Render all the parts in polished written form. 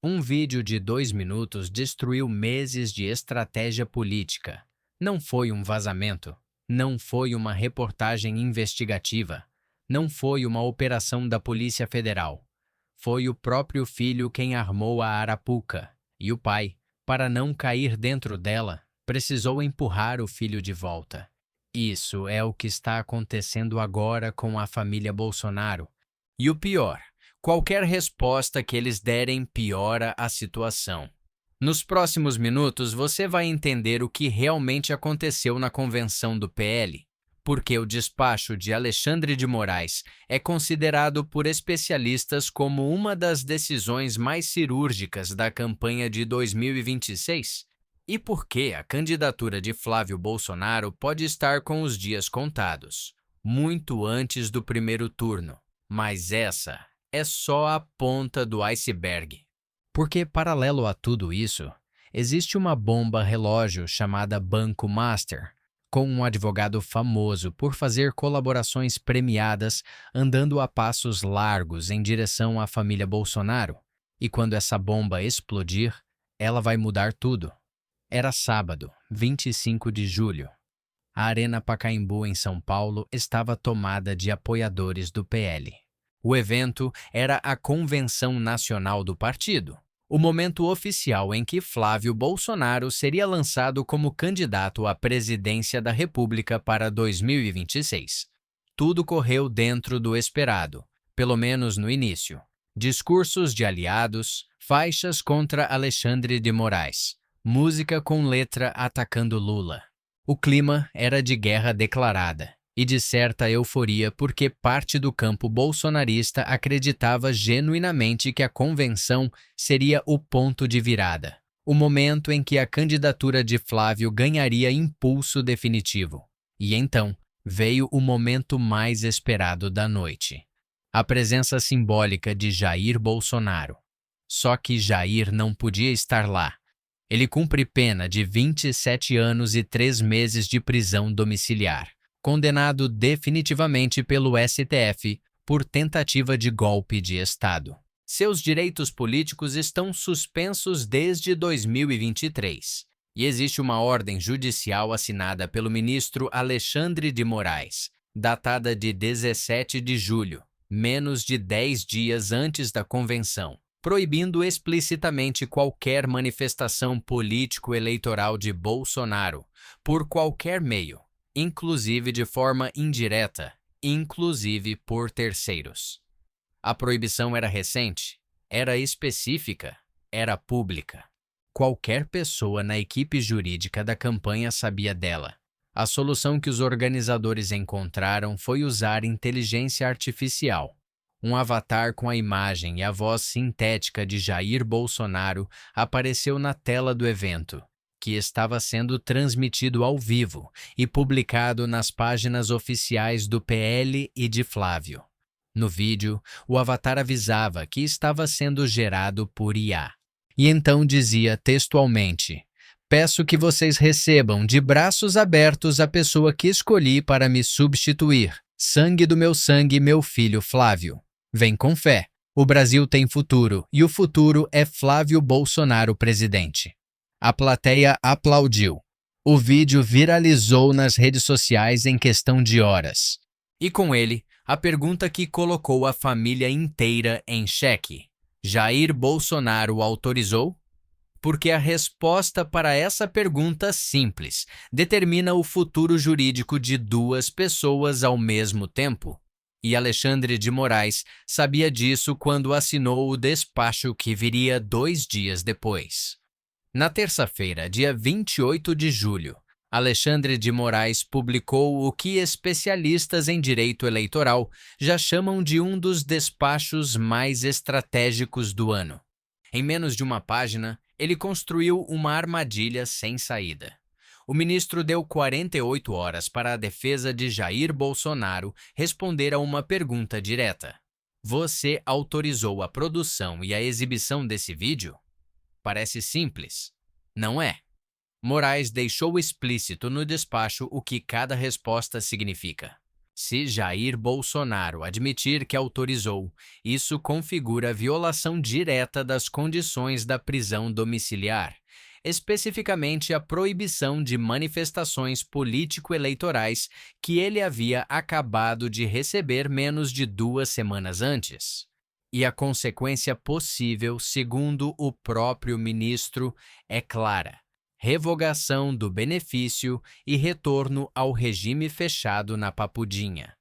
Um vídeo de 2 minutos destruiu meses de estratégia política. Não foi um vazamento. Não foi uma reportagem investigativa. Não foi uma operação da Polícia Federal. Foi o próprio filho quem armou a arapuca. E o pai, para não cair dentro dela, precisou empurrar o filho de volta. Isso é o que está acontecendo agora com a família Bolsonaro. E o pior, qualquer resposta que eles derem piora a situação. Nos próximos minutos, você vai entender o que realmente aconteceu na convenção do PL, porque o despacho de Alexandre de Moraes é considerado por especialistas como uma das decisões mais cirúrgicas da campanha de 2026, e por que a candidatura de Flávio Bolsonaro pode estar com os dias contados, muito antes do primeiro turno. Mas essa é só a ponta do iceberg. Porque, paralelo a tudo isso, existe uma bomba relógio chamada Banco Master, com um advogado famoso por fazer colaborações premiadas andando a passos largos em direção à família Bolsonaro. E quando essa bomba explodir, ela vai mudar tudo. Era sábado, 25 de julho. A Arena Pacaembu, em São Paulo, estava tomada de apoiadores do PL. O evento era a Convenção Nacional do Partido, o momento oficial em que Flávio Bolsonaro seria lançado como candidato à presidência da República para 2026. Tudo correu dentro do esperado, pelo menos no início. Discursos de aliados, faixas contra Alexandre de Moraes, música com letra atacando Lula. O clima era de guerra declarada e de certa euforia porque parte do campo bolsonarista acreditava genuinamente que a convenção seria o ponto de virada, o momento em que a candidatura de Flávio ganharia impulso definitivo. E então veio o momento mais esperado da noite: a presença simbólica de Jair Bolsonaro. Só que Jair não podia estar lá. Ele cumpre pena de 27 anos e 3 meses de prisão domiciliar, condenado definitivamente pelo STF por tentativa de golpe de Estado. Seus direitos políticos estão suspensos desde 2023 e existe uma ordem judicial assinada pelo ministro Alexandre de Moraes, datada de 17 de julho, menos de 10 dias antes da convenção, proibindo explicitamente qualquer manifestação político-eleitoral de Bolsonaro, por qualquer meio, inclusive de forma indireta, inclusive por terceiros. A proibição era recente, era específica, era pública. Qualquer pessoa na equipe jurídica da campanha sabia dela. A solução que os organizadores encontraram foi usar inteligência artificial. Um avatar com a imagem e a voz sintética de Jair Bolsonaro apareceu na tela do evento, que estava sendo transmitido ao vivo e publicado nas páginas oficiais do PL e de Flávio. No vídeo, o avatar avisava que estava sendo gerado por IA. E então dizia textualmente: "Peço que vocês recebam de braços abertos a pessoa que escolhi para me substituir. Sangue do meu sangue, meu filho Flávio. Vem com fé. O Brasil tem futuro e o futuro é Flávio Bolsonaro presidente." A plateia aplaudiu. O vídeo viralizou nas redes sociais em questão de horas. E com ele, a pergunta que colocou a família inteira em xeque: Jair Bolsonaro autorizou? Porque a resposta para essa pergunta simples determina o futuro jurídico de duas pessoas ao mesmo tempo. E Alexandre de Moraes sabia disso quando assinou o despacho que viria 2 dias depois. Na terça-feira, dia 28 de julho, Alexandre de Moraes publicou o que especialistas em direito eleitoral já chamam de um dos despachos mais estratégicos do ano. Em menos de uma página, ele construiu uma armadilha sem saída. O ministro deu 48 horas para a defesa de Jair Bolsonaro responder a uma pergunta direta: "Você autorizou a produção e a exibição desse vídeo?" Parece simples. Não é. Moraes deixou explícito no despacho o que cada resposta significa. Se Jair Bolsonaro admitir que autorizou, isso configura violação direta das condições da prisão domiciliar, especificamente a proibição de manifestações político-eleitorais que ele havia acabado de receber menos de 2 semanas antes. E a consequência possível, segundo o próprio ministro, é clara: revogação do benefício e retorno ao regime fechado na Papudinha.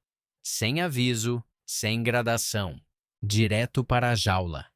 Sem aviso, sem gradação, direto para a jaula.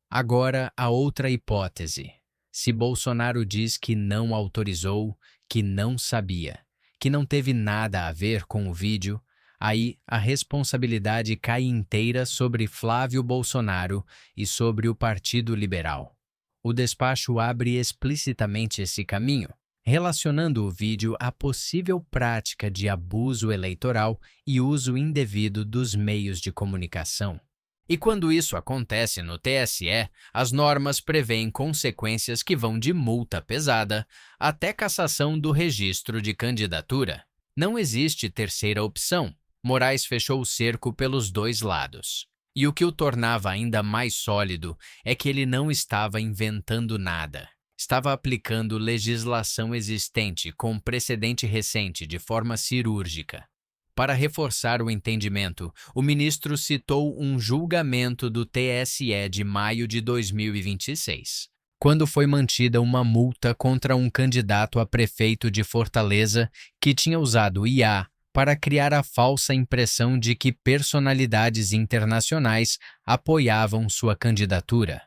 Agora, a outra hipótese. Se Bolsonaro diz que não autorizou, que não sabia, que não teve nada a ver com o vídeo, aí a responsabilidade cai inteira sobre Flávio Bolsonaro e sobre o Partido Liberal. O despacho abre explicitamente esse caminho, relacionando o vídeo à possível prática de abuso eleitoral e uso indevido dos meios de comunicação. E quando isso acontece no TSE, as normas prevêem consequências que vão de multa pesada até cassação do registro de candidatura. Não existe terceira opção. Moraes fechou o cerco pelos dois lados. E o que o tornava ainda mais sólido é que ele não estava inventando nada. Estava aplicando legislação existente com precedente recente de forma cirúrgica. Para reforçar o entendimento, o ministro citou um julgamento do TSE de maio de 2026, quando foi mantida uma multa contra um candidato a prefeito de Fortaleza que tinha usado IA para criar a falsa impressão de que personalidades internacionais apoiavam sua candidatura.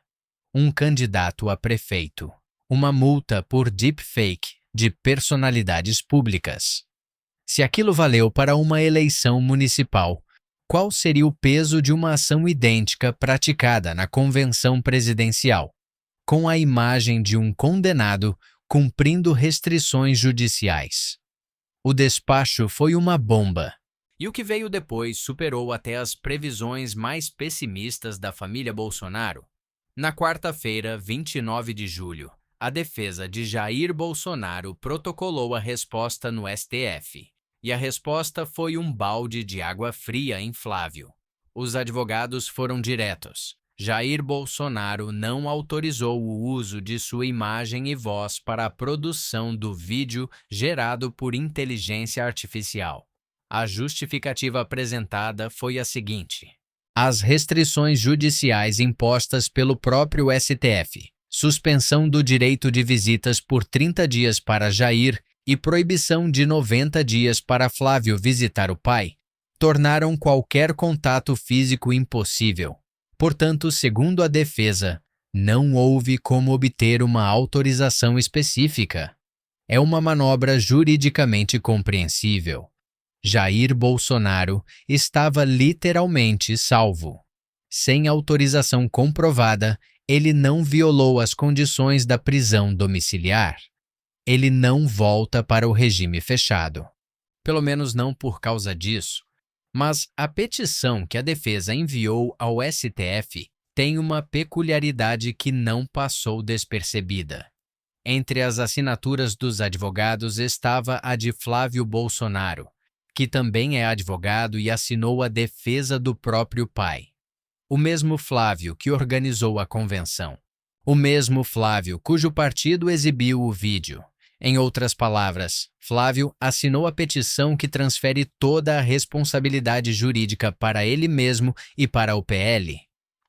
Um candidato a prefeito. Uma multa por deepfake de personalidades públicas. Se aquilo valeu para uma eleição municipal, qual seria o peso de uma ação idêntica praticada na convenção presidencial, com a imagem de um condenado cumprindo restrições judiciais? O despacho foi uma bomba. E o que veio depois superou até as previsões mais pessimistas da família Bolsonaro. Na quarta-feira, 29 de julho, a defesa de Jair Bolsonaro protocolou a resposta no STF. E a resposta foi um balde de água fria em Flávio. Os advogados foram diretos. Jair Bolsonaro não autorizou o uso de sua imagem e voz para a produção do vídeo gerado por inteligência artificial. A justificativa apresentada foi a seguinte: as restrições judiciais impostas pelo próprio STF, suspensão do direito de visitas por 30 dias para Jair e proibição de 90 dias para Flávio visitar o pai, tornaram qualquer contato físico impossível. Portanto, segundo a defesa, não houve como obter uma autorização específica. É uma manobra juridicamente compreensível. Jair Bolsonaro estava literalmente salvo. Sem autorização comprovada, ele não violou as condições da prisão domiciliar. Ele não volta para o regime fechado. Pelo menos não por causa disso. Mas a petição que a defesa enviou ao STF tem uma peculiaridade que não passou despercebida. Entre as assinaturas dos advogados estava a de Flávio Bolsonaro, que também é advogado e assinou a defesa do próprio pai. O mesmo Flávio que organizou a convenção. O mesmo Flávio cujo partido exibiu o vídeo. Em outras palavras, Flávio assinou a petição que transfere toda a responsabilidade jurídica para ele mesmo e para o PL.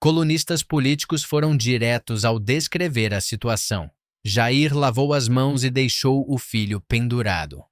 Colunistas políticos foram diretos ao descrever a situação. Jair lavou as mãos e deixou o filho pendurado.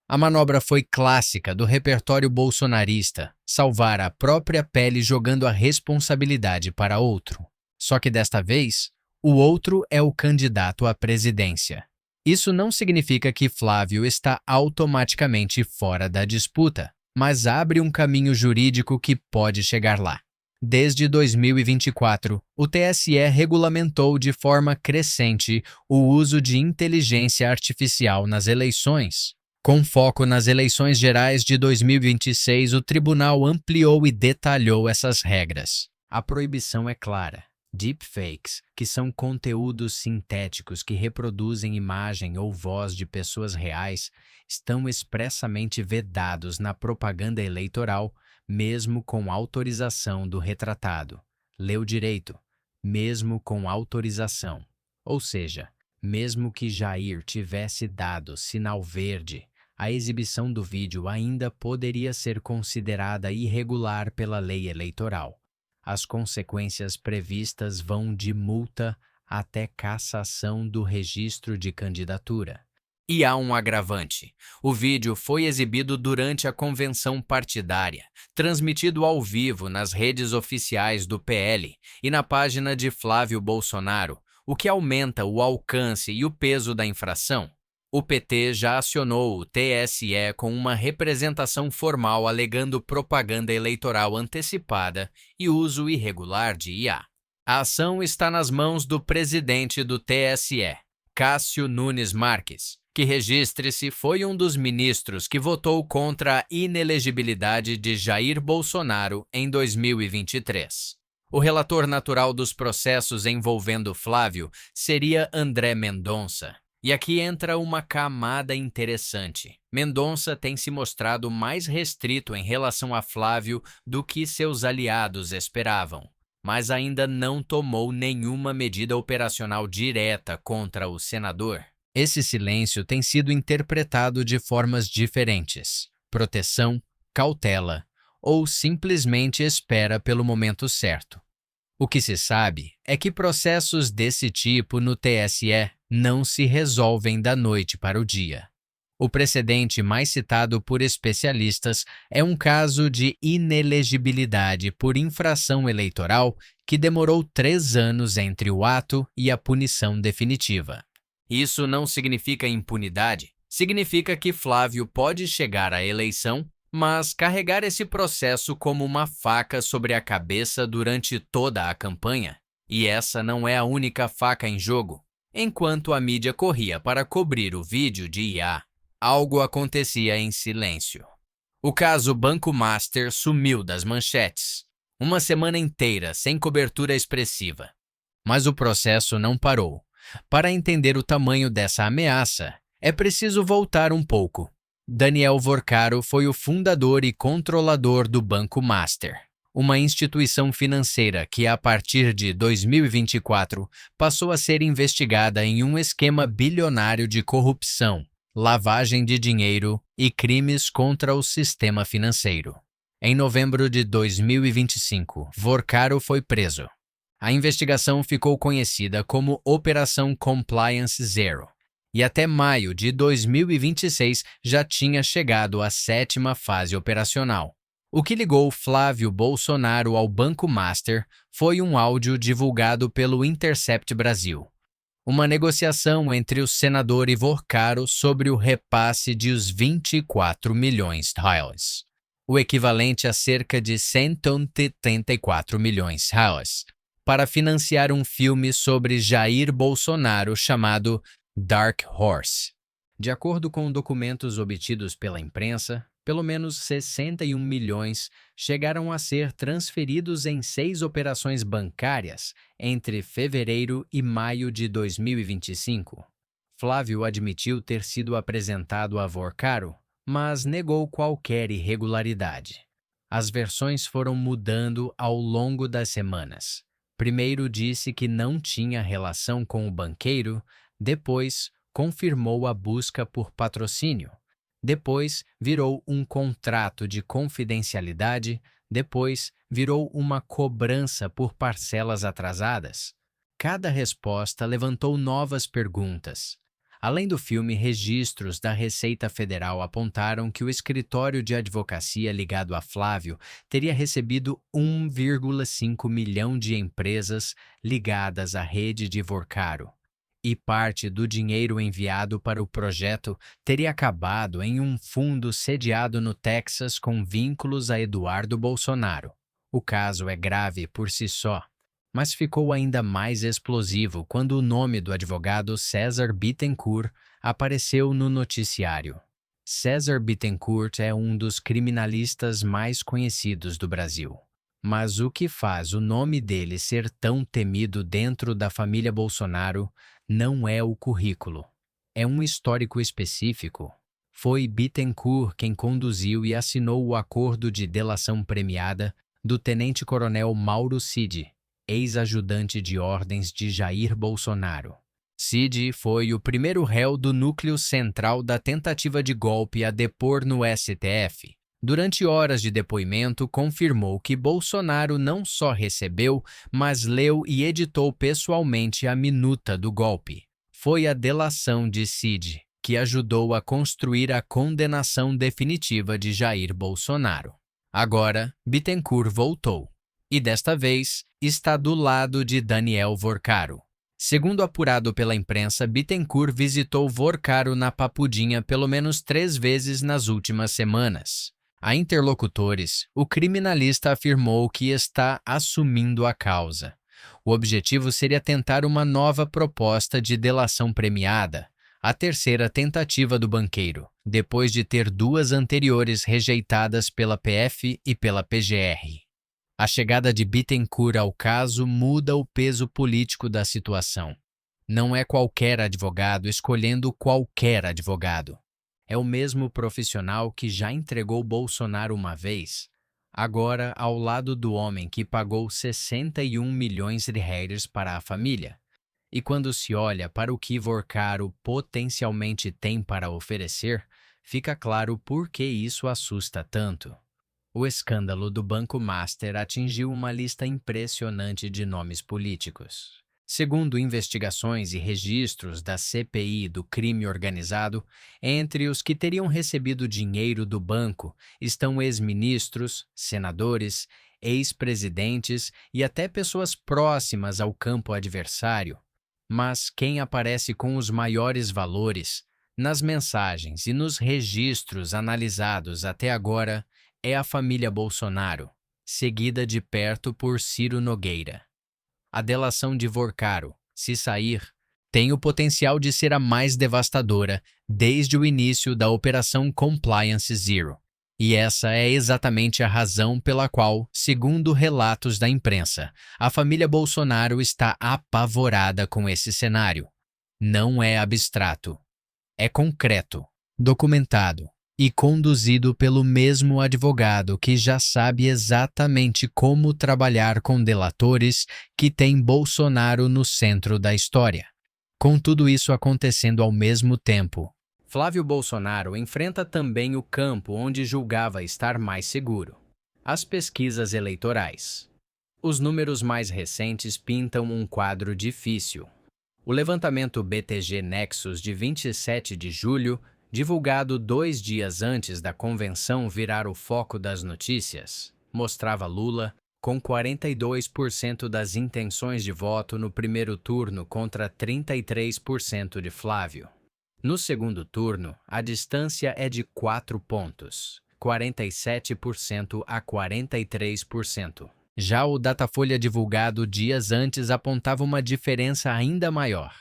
A manobra foi clássica do repertório bolsonarista, salvar a própria pele jogando a responsabilidade para outro. Só que desta vez, o outro é o candidato à presidência. Isso não significa que Flávio está automaticamente fora da disputa, mas abre um caminho jurídico que pode chegar lá. Desde 2024, o TSE regulamentou de forma crescente o uso de inteligência artificial nas eleições. Com foco nas eleições gerais de 2026, o tribunal ampliou e detalhou essas regras. A proibição é clara. Deepfakes, que são conteúdos sintéticos que reproduzem imagem ou voz de pessoas reais, estão expressamente vedados na propaganda eleitoral, mesmo com autorização do retratado. Leu direito, mesmo com autorização. Ou seja, mesmo que Jair tivesse dado sinal verde, a exibição do vídeo ainda poderia ser considerada irregular pela lei eleitoral. As consequências previstas vão de multa até cassação do registro de candidatura. E há um agravante. O vídeo foi exibido durante a convenção partidária, transmitido ao vivo nas redes oficiais do PL e na página de Flávio Bolsonaro, o que aumenta o alcance e o peso da infração. O PT já acionou o TSE com uma representação formal alegando propaganda eleitoral antecipada e uso irregular de IA. A ação está nas mãos do presidente do TSE, Cássio Nunes Marques, que, registre-se, foi um dos ministros que votou contra a inelegibilidade de Jair Bolsonaro em 2023. O relator natural dos processos envolvendo Flávio seria André Mendonça. E aqui entra uma camada interessante. Mendonça tem se mostrado mais restrito em relação a Flávio do que seus aliados esperavam, mas ainda não tomou nenhuma medida operacional direta contra o senador. Esse silêncio tem sido interpretado de formas diferentes: proteção, cautela ou simplesmente espera pelo momento certo. O que se sabe é que processos desse tipo no TSE não se resolvem da noite para o dia. O precedente mais citado por especialistas é um caso de inelegibilidade por infração eleitoral que demorou 3 anos entre o ato e a punição definitiva. Isso não significa impunidade, significa que Flávio pode chegar à eleição, mas carregar esse processo como uma faca sobre a cabeça durante toda a campanha. E essa não é a única faca em jogo. Enquanto a mídia corria para cobrir o vídeo de IA, algo acontecia em silêncio. O caso Banco Master sumiu das manchetes. Uma semana inteira sem cobertura expressiva. Mas o processo não parou. Para entender o tamanho dessa ameaça, é preciso voltar um pouco. Daniel Vorcaro foi o fundador e controlador do Banco Master, uma instituição financeira que, a partir de 2024, passou a ser investigada em um esquema bilionário de corrupção, lavagem de dinheiro e crimes contra o sistema financeiro. Em novembro de 2025, Vorcaro foi preso. A investigação ficou conhecida como Operação Compliance Zero, e até maio de 2026 já tinha chegado à 7ª fase operacional. O que ligou Flávio Bolsonaro ao Banco Master foi um áudio divulgado pelo Intercept Brasil. Uma negociação entre o senador e Vorcaro sobre o repasse de os 24 milhões de reais, o equivalente a cerca de 174 milhões de reais, para financiar um filme sobre Jair Bolsonaro chamado Dark Horse. De acordo com documentos obtidos pela imprensa, pelo menos 61 milhões chegaram a ser transferidos em 6 operações bancárias entre fevereiro e maio de 2025. Flávio admitiu ter sido apresentado a Vorcaro, mas negou qualquer irregularidade. As versões foram mudando ao longo das semanas. Primeiro disse que não tinha relação com o banqueiro, depois confirmou a busca por patrocínio. Depois virou um contrato de confidencialidade, depois virou uma cobrança por parcelas atrasadas. Cada resposta levantou novas perguntas. Além do filme, registros da Receita Federal apontaram que o escritório de advocacia ligado a Flávio teria recebido 1,5 milhão de empresas ligadas à rede de Vorcaro. E parte do dinheiro enviado para o projeto teria acabado em um fundo sediado no Texas com vínculos a Eduardo Bolsonaro. O caso é grave por si só, mas ficou ainda mais explosivo quando o nome do advogado César Bittencourt apareceu no noticiário. César Bittencourt é um dos criminalistas mais conhecidos do Brasil. Mas o que faz o nome dele ser tão temido dentro da família Bolsonaro não é o currículo. É um histórico específico. Foi Bittencourt quem conduziu e assinou o acordo de delação premiada do tenente-coronel Mauro Cid, ex-ajudante de ordens de Jair Bolsonaro. Cid foi o primeiro réu do núcleo central da tentativa de golpe a depor no STF. Durante horas de depoimento, confirmou que Bolsonaro não só recebeu, mas leu e editou pessoalmente a minuta do golpe. Foi a delação de Cid que ajudou a construir a condenação definitiva de Jair Bolsonaro. Agora, Bittencourt voltou. E desta vez, está do lado de Daniel Vorcaro. Segundo apurado pela imprensa, Bittencourt visitou Vorcaro na Papudinha pelo menos 3 vezes nas últimas semanas. A interlocutores, o criminalista afirmou que está assumindo a causa. O objetivo seria tentar uma nova proposta de delação premiada, a terceira tentativa do banqueiro, depois de ter 2 anteriores rejeitadas pela PF e pela PGR. A chegada de Bittencourt ao caso muda o peso político da situação. Não é qualquer advogado escolhendo qualquer advogado. É o mesmo profissional que já entregou Bolsonaro uma vez, agora ao lado do homem que pagou 61 milhões de reais para a família. E quando se olha para o que Vorcaro potencialmente tem para oferecer, fica claro por que isso assusta tanto. O escândalo do Banco Master atingiu uma lista impressionante de nomes políticos. Segundo investigações e registros da CPI do crime organizado, entre os que teriam recebido dinheiro do banco estão ex-ministros, senadores, ex-presidentes e até pessoas próximas ao campo adversário. Mas quem aparece com os maiores valores, nas mensagens e nos registros analisados até agora, é a família Bolsonaro, seguida de perto por Ciro Nogueira. A delação de Vorcaro, se sair, tem o potencial de ser a mais devastadora desde o início da Operação Compliance Zero. E essa é exatamente a razão pela qual, segundo relatos da imprensa, a família Bolsonaro está apavorada com esse cenário. Não é abstrato. É concreto, documentado e conduzido pelo mesmo advogado que já sabe exatamente como trabalhar com delatores que tem Bolsonaro no centro da história. Com tudo isso acontecendo ao mesmo tempo, Flávio Bolsonaro enfrenta também o campo onde julgava estar mais seguro: as pesquisas eleitorais. Os números mais recentes pintam um quadro difícil. O levantamento BTG Nexus de 27 de julho, divulgado 2 dias antes da convenção virar o foco das notícias, mostrava Lula com 42% das intenções de voto no primeiro turno contra 33% de Flávio. No segundo turno, a distância é de 4 pontos, 47% a 43%. Já o Datafolha divulgado dias antes apontava uma diferença ainda maior.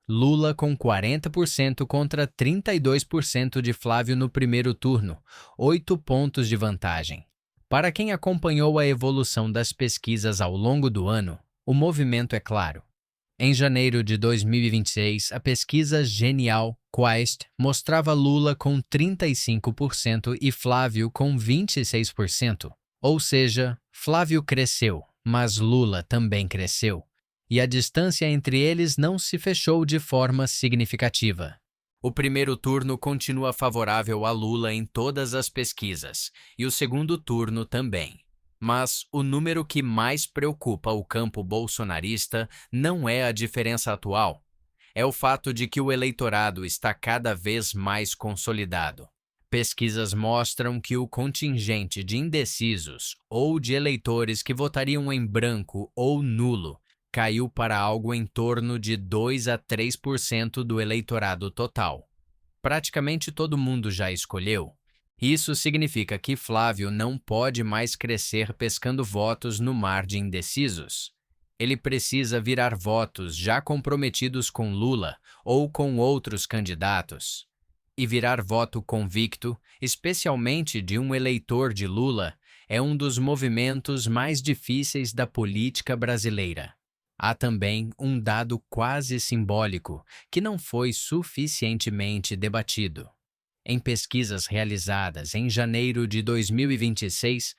Lula com 40% contra 32% de Flávio no primeiro turno, 8 pontos de vantagem. Para quem acompanhou a evolução das pesquisas ao longo do ano, o movimento é claro. Em janeiro de 2026, a pesquisa Genial Quest mostrava Lula com 35% e Flávio com 26%. Ou seja, Flávio cresceu, mas Lula também cresceu. E a distância entre eles não se fechou de forma significativa. O primeiro turno continua favorável a Lula em todas as pesquisas, e o segundo turno também. Mas o número que mais preocupa o campo bolsonarista não é a diferença atual. É o fato de que o eleitorado está cada vez mais consolidado. Pesquisas mostram que o contingente de indecisos ou de eleitores que votariam em branco ou nulo caiu para algo em torno de 2 a 3% do eleitorado total. Praticamente todo mundo já escolheu. Isso significa que Flávio não pode mais crescer pescando votos no mar de indecisos. Ele precisa virar votos já comprometidos com Lula ou com outros candidatos. E virar voto convicto, especialmente de um eleitor de Lula, é um dos movimentos mais difíceis da política brasileira. Há também um dado quase simbólico que não foi suficientemente debatido. Em pesquisas realizadas em janeiro de 2026,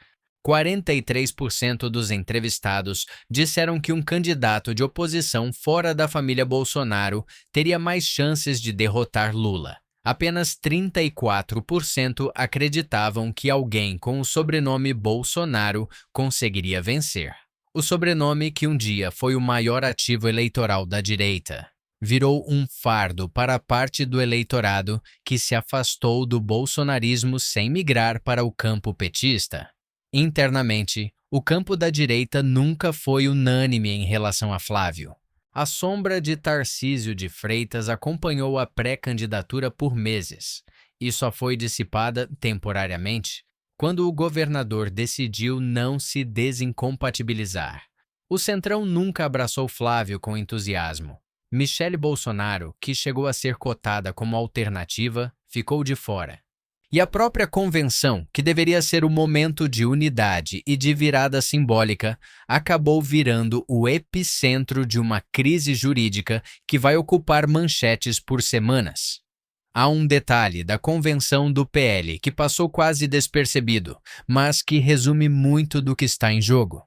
43% dos entrevistados disseram que um candidato de oposição fora da família Bolsonaro teria mais chances de derrotar Lula. Apenas 34% acreditavam que alguém com o sobrenome Bolsonaro conseguiria vencer. O sobrenome, que um dia foi o maior ativo eleitoral da direita, virou um fardo para a parte do eleitorado que se afastou do bolsonarismo sem migrar para o campo petista. Internamente, o campo da direita nunca foi unânime em relação a Flávio. A sombra de Tarcísio de Freitas acompanhou a pré-candidatura por meses e só foi dissipada temporariamente quando o governador decidiu não se desincompatibilizar. O Centrão nunca abraçou Flávio com entusiasmo. Michele Bolsonaro, que chegou a ser cotada como alternativa, ficou de fora. E a própria convenção, que deveria ser o momento de unidade e de virada simbólica, acabou virando o epicentro de uma crise jurídica que vai ocupar manchetes por semanas. Há um detalhe da convenção do PL que passou quase despercebido, mas que resume muito do que está em jogo.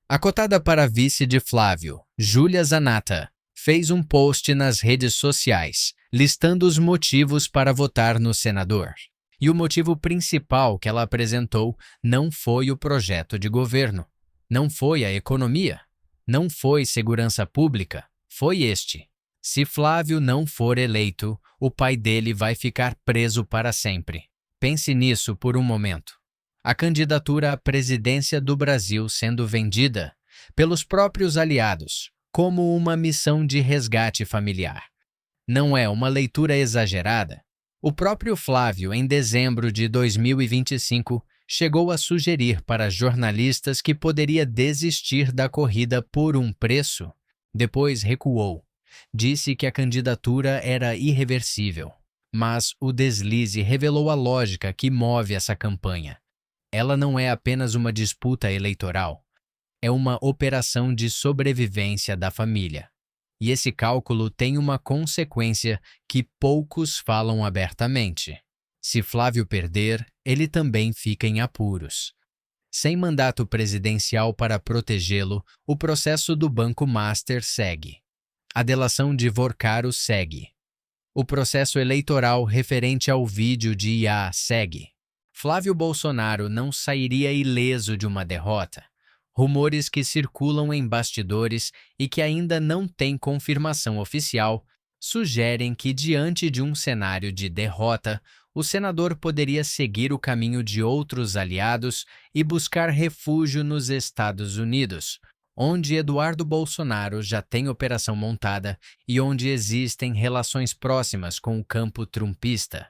A cotada para vice de Flávio, Júlia Zanatta, fez um post nas redes sociais, listando os motivos para votar no senador. E o motivo principal que ela apresentou não foi o projeto de governo, não foi a economia, não foi segurança pública, foi este. Se Flávio não for eleito, o pai dele vai ficar preso para sempre. Pense nisso por um momento. A candidatura à presidência do Brasil sendo vendida pelos próprios aliados como uma missão de resgate familiar. Não é uma leitura exagerada? O próprio Flávio, em dezembro de 2025, chegou a sugerir para jornalistas que poderia desistir da corrida por um preço. Depois recuou. Disse que a candidatura era irreversível. Mas o deslize revelou a lógica que move essa campanha. Ela não é apenas uma disputa eleitoral. É uma operação de sobrevivência da família. E esse cálculo tem uma consequência que poucos falam abertamente. Se Flávio perder, ele também fica em apuros. Sem mandato presidencial para protegê-lo, o processo do Banco Master segue. A delação de Vorcaro segue. O processo eleitoral referente ao vídeo de IA segue. Flávio Bolsonaro não sairia ileso de uma derrota. Rumores que circulam em bastidores e que ainda não têm confirmação oficial sugerem que, diante de um cenário de derrota, o senador poderia seguir o caminho de outros aliados e buscar refúgio nos Estados Unidos, onde Eduardo Bolsonaro já tem operação montada e onde existem relações próximas com o campo trumpista.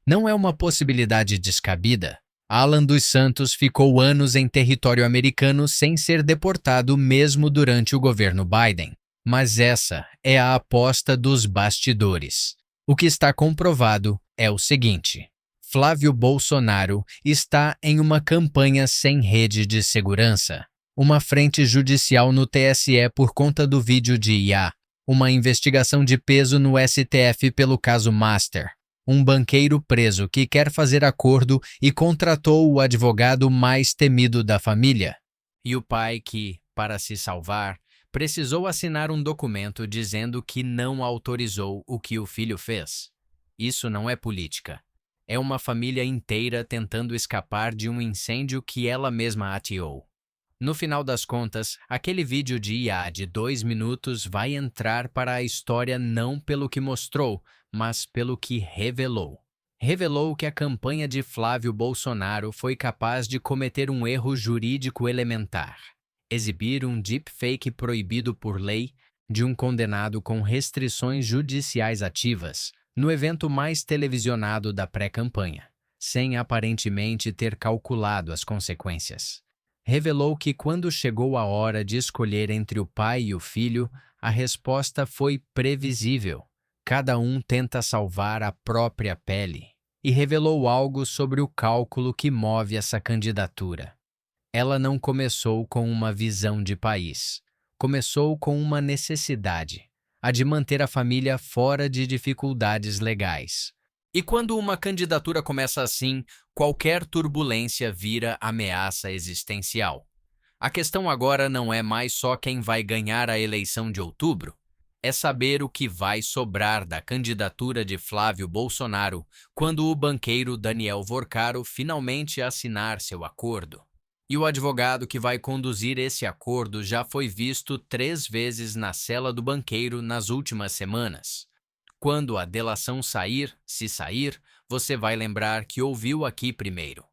Não é uma possibilidade descabida. Alan dos Santos ficou anos em território americano sem ser deportado mesmo durante o governo Biden. Mas essa é a aposta dos bastidores. O que está comprovado é o seguinte: Flávio Bolsonaro está em uma campanha sem rede de segurança, uma frente judicial no TSE por conta do vídeo de IA, uma investigação de peso no STF pelo caso Master, um banqueiro preso que quer fazer acordo e contratou o advogado mais temido da família. E o pai que, para se salvar, precisou assinar um documento dizendo que não autorizou o que o filho fez. Isso não é política. É uma família inteira tentando escapar de um incêndio que ela mesma ateou. No final das contas, aquele vídeo de IA de 2 minutos vai entrar para a história não pelo que mostrou, mas pelo que revelou. Revelou que a campanha de Flávio Bolsonaro foi capaz de cometer um erro jurídico elementar: exibir um deepfake proibido por lei de um condenado com restrições judiciais ativas no evento mais televisionado da pré-campanha, sem aparentemente ter calculado as consequências. Revelou que, quando chegou a hora de escolher entre o pai e o filho, a resposta foi previsível. Cada um tenta salvar a própria pele. E revelou algo sobre o cálculo que move essa candidatura. Ela não começou com uma visão de país. Começou com uma necessidade, a de manter a família fora de dificuldades legais. E quando uma candidatura começa assim, qualquer turbulência vira ameaça existencial. A questão agora não é mais só quem vai ganhar a eleição de outubro, é saber o que vai sobrar da candidatura de Flávio Bolsonaro quando o banqueiro Daniel Vorcaro finalmente assinar seu acordo. E o advogado que vai conduzir esse acordo já foi visto 3 vezes na cela do banqueiro nas últimas semanas. Quando a delação sair, se sair, você vai lembrar que ouviu aqui primeiro.